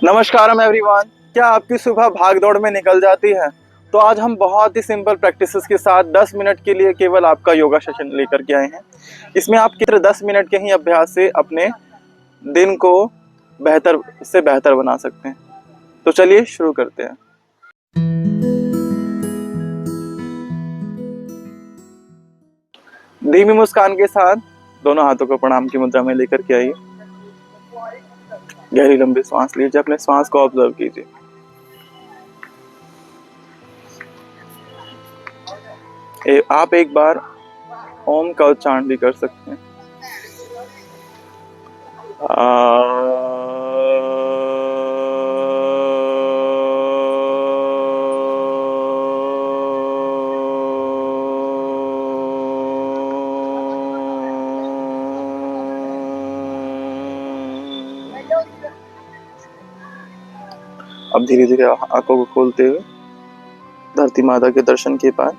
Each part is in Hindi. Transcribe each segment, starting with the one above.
नमस्कारम एवरीवन। क्या आपकी सुबह भाग दौड़ में निकल जाती है? तो आज हम बहुत ही सिंपल प्रैक्टिसेस के साथ 10 मिनट के लिए केवल आपका योगा सेशन लेकर के आए हैं। इसमें आप कितने 10 मिनट के ही अभ्यास से अपने दिन को बेहतर से बेहतर बना सकते हैं। तो चलिए शुरू करते हैं। धीमी मुस्कान के साथ दोनों हाथों को प्रणाम की मुद्रा में लेकर के आइए। गहरी लंबी सांस लीजिए, अपने सांस को ऑब्जर्व कीजिए। आप एक बार ओम का उच्चारण भी कर सकते हैं। अब धीरे धीरे आंखों को खोलते हुए धरती माता के दर्शन के बाद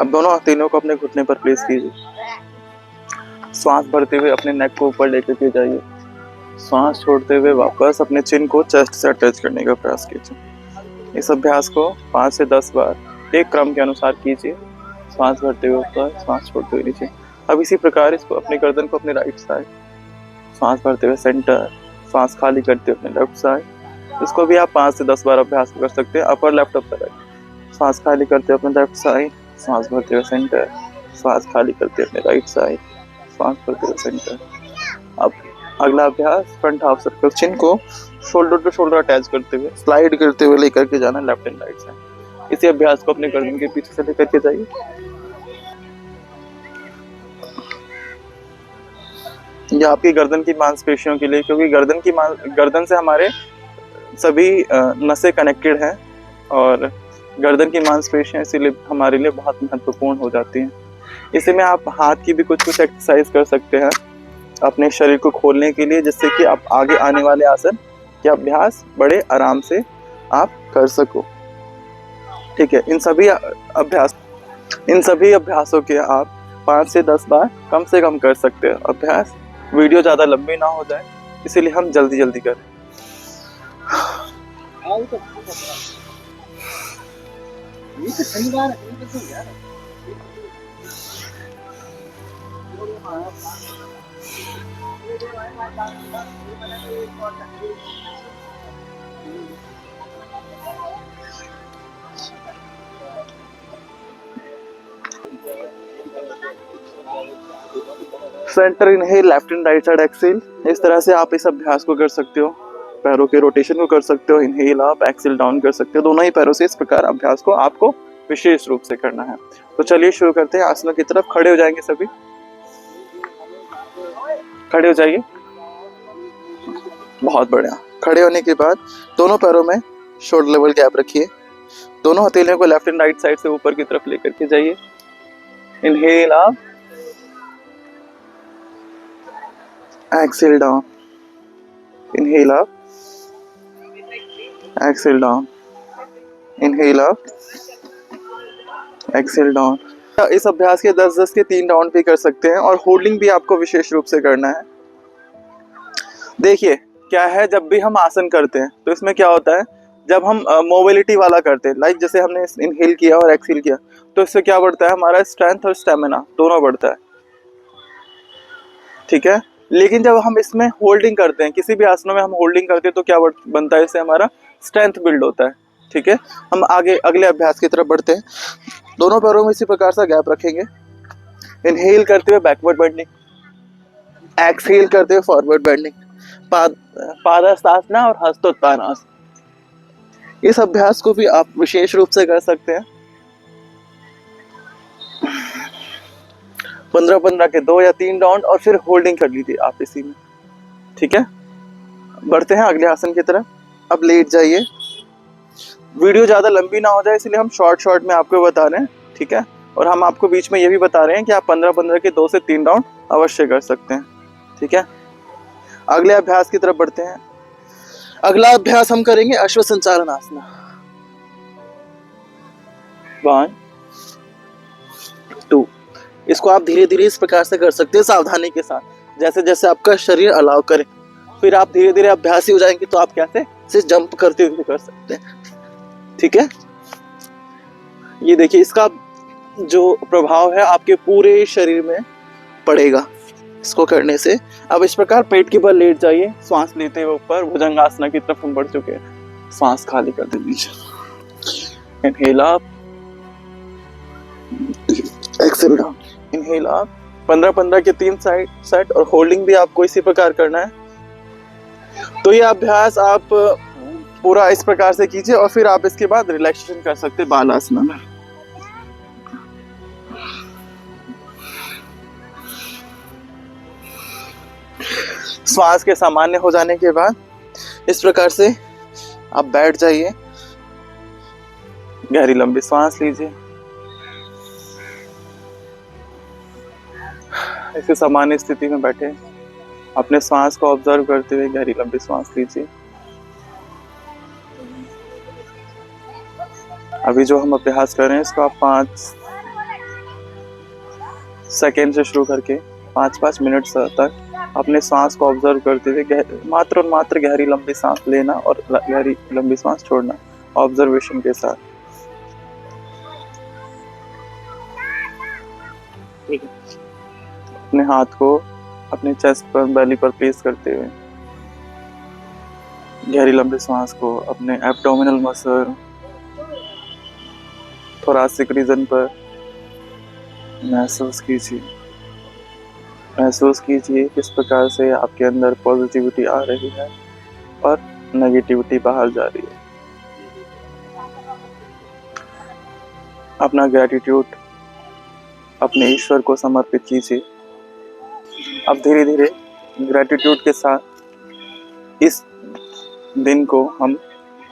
अब दोनों हथेलियों को अपने घुटने पर प्लेस कीजिए। श्वास भरते हुए अपने नेक को ऊपर लेकर के जाइए। श्वास छोड़ते हुए वापस अपने चिन को चेस्ट से अटैच करने का प्रयास कीजिए। इस अभ्यास को 5 से 10 बार एक क्रम के अनुसार कीजिए। श्वास भरते हुए ऊपर, श्वास छोड़ते हुए नीचे। अब इसी प्रकार इसको अपने गर्दन को अपने राइट साइड, श्वास भरते हुए सेंटर, श्वास खाली करते हुए अपने लेफ्ट साइड। इसको भी आप 5 से 10 बार अभ्यास कर सकते हैं। अपर लेफ्ट अपर राइट, श्वास खाली करते हुए अपने लेफ्ट साइड, श्वास भरते हुए सेंटर, श्वास खाली करते हुए अपने राइट साइड, श्वास भरते हुए सेंटर। अब अगला अभ्यास फ्रंट हाफ सर्कल, चिन को शोल्डर टू शोल्डर अटैच करते हुए स्लाइड करते हुए लेकर के जाना लेफ्ट एंड राइट साइड। इसी अभ्यास को अपने गर्दन के पीछे से लेकर के जाइए। ये आपकी गर्दन की मांसपेशियों के लिए, क्योंकि गर्दन से हमारे सभी नसें कनेक्टेड हैं और गर्दन की मांसपेशियां इसीलिए हमारे लिए बहुत महत्वपूर्ण हो जाती हैं। इसी में आप हाथ की भी कुछ एक्सरसाइज कर सकते हैं अपने शरीर को खोलने के लिए, जिससे कि आप आगे आने वाले आसन के अभ्यास बड़े आराम से आप कर सको। ठीक है, इन सभी अभ्यासों के आप 5 से 10 बार कम से कम कर सकते हैं अभ्यास। वीडियो ज़्यादा लंबी ना हो जाए, इसीलिए हम जल्दी जल्दी करें। ये तो शनिवार है। Centre inhale, left and right side exhale. इस तरह से आप इस अभ्यास को कर सकते हो। पैरों के रोटेशन को कर सकते हो, इनहेल अप एक्सेल डाउन कर सकते हो। दोनों ही पैरों से इस प्रकार अभ्यास को आपको विशेष रूप से करना है। तो चलिए शुरू करते हैं आसनों की तरफ। खड़े हो जाएंगे, सभी खड़े हो जाइए। बहुत बढ़िया। खड़े होने के बाद दोनों पैरों में शोल्डर लेवल गैप रखिए। दोनों हथेलियों को लेफ्ट एंड राइट साइड से ऊपर की तरफ लेकर के जाइए। Inhale up, exhale down, inhale up, exhale down, inhale up, exhale down. इस अभ्यास के 10-10 के 3 राउंड भी कर सकते हैं और होल्डिंग भी आपको विशेष रूप से करना है। देखिए क्या है, जब भी हम आसन करते हैं तो इसमें क्या होता है, जब हम मोबिलिटी वाला करते हैं, लाइक जैसे हमने इनहेल किया और एक्सेल किया, तो इससे क्या बढ़ता है, हमारा स्ट्रेंथ और स्टेमिना दोनों बढ़ता है। ठीक है, लेकिन जब हम इसमें होल्डिंग करते हैं, किसी भी आसनों में हम होल्डिंग करते हैं, तो क्या बनता है, इससे हमारा स्ट्रेंथ बिल्ड होता है। ठीक है, हम आगे अगले अभ्यास की तरफ बढ़ते हैं। दोनों पैरों में इसी प्रकार से गैप रखेंगे। इनहेल करते हुए बैकवर्ड बेंडिंग, एक्सहेल करते हुए फॉरवर्ड बेंडिंग, पादहस्तासना और हस्तोत्तानासना। इस अभ्यास को भी आप विशेष रूप से कर सकते हैं। 15-15 के 2 या 3 राउंड और फिर होल्डिंग कर लीजिए आप इसी में। ठीक है, बढ़ते हैं अगले आसन की तरफ। अब लेट जाइए। वीडियो ज़्यादा लंबी ना हो जाए, इसलिए हम शॉर्ट में आपको बता रहे हैं। ठीक है, और हम आपको बीच में ये भी बता रहे हैं कि आप 15-15 के 2 से 3 राउंड अवश्य कर सकते हैं। ठीक है, अगले अभ्यास की तरफ बढ़ते हैं। अगला अभ्यास हम करेंगे अश्व संचालन आसना। 1 2। इसको आप धीरे धीरे इस प्रकार से कर सकते हैं, सावधानी के साथ, जैसे जैसे आपका शरीर अलाउ करे। फिर आप धीरे धीरे अभ्यासी हो जाएंगे तो आप कैसे से जंप करते हुए कर सकते हैं। ठीक है, ये देखिए इसका जो प्रभाव है आपके पूरे शरीर में पड़ेगा इसको करने से। अब इस प्रकार पेट के बल लेट जाइए, श्वास लेते हुए ऊपर भुजंगासना की तरफ हम बढ़ चुके हैं। श्वास खाली कर दीजिए। Inhale up, exhale down, inhale up. 15-15 के 3 सेट और होल्डिंग भी आपको इसी प्रकार करना है। तो ये अभ्यास आप पूरा इस प्रकार से कीजिए और फिर आप इसके बाद रिलैक्सेशन कर सकते हैं बालासना में। श्वास के सामान्य हो जाने के बाद इस प्रकार से आप बैठ जाइए, गहरी लंबी सांस लीजिए। ऐसे सामान्य स्थिति में बैठे अपने श्वास को ऑब्जर्व करते हुए गहरी लंबी सांस लीजिए। अभी जो हम अभ्यास कर रहे हैं इसको आप 5 सेकेंड से शुरू करके 5-5 मिनट तक अपने सांस को ऑब्जर्व करते हुए मात्र और मात्र गहरी लंबी सांस लेना और गहरी लंबी सांस छोड़ना ऑब्जर्वेशन के साथ। अपने हाथ को अपने चेस्ट पर, बेली पर प्लेस करते हुए गहरी लंबी सांस को अपने एब्डोमिनल मसल, थोरासिक रीजन पर महसूस कीजिए। महसूस कीजिए किस प्रकार से आपके अंदर पॉजिटिविटी आ रही है और नेगेटिविटी बाहर जा रही है। अपना ग्रैटिट्यूड अपने ईश्वर को समर्पित कीजिए। अब धीरे धीरे ग्रैटिट्यूड के साथ इस दिन को हम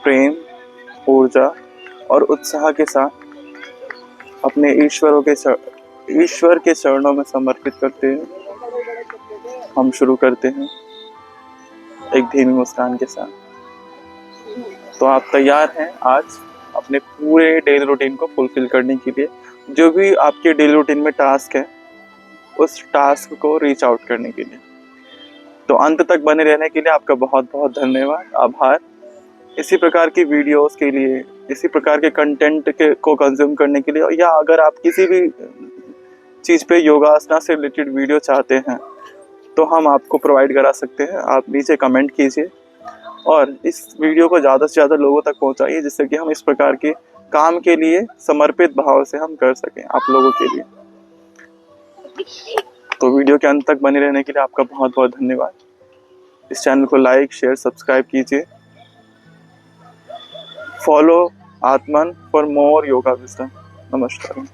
प्रेम, ऊर्जा और उत्साह के साथ अपने ईश्वर के चरणों में समर्पित करते हैं। हम शुरू करते हैं एक धीमी मुस्कान के साथ। तो आप तैयार हैं आज अपने पूरे डेली रूटीन को फुलफिल करने के लिए? जो भी आपके डेली रूटीन में टास्क है उस टास्क को रीच आउट करने के लिए। तो अंत तक बने रहने के लिए आपका बहुत बहुत धन्यवाद, आभार। इसी प्रकार की वीडियोस के लिए, इसी प्रकार के कंटेंट को कंज्यूम करने के लिए, या अगर आप किसी भी चीज़ पे योगासना से रिलेटेड वीडियो चाहते हैं तो हम आपको प्रोवाइड करा सकते हैं। आप नीचे कमेंट कीजिए और इस वीडियो को ज़्यादा से ज़्यादा लोगों तक पहुंचाइए जिससे कि हम इस प्रकार के काम के लिए समर्पित भाव से हम कर सकें आप लोगों के लिए। तो वीडियो के अंत तक बने रहने के लिए आपका बहुत बहुत धन्यवाद। इस चैनल को लाइक, शेयर, सब्सक्राइब कीजिए। Follow Atman for more yoga wisdom. नमस्कार।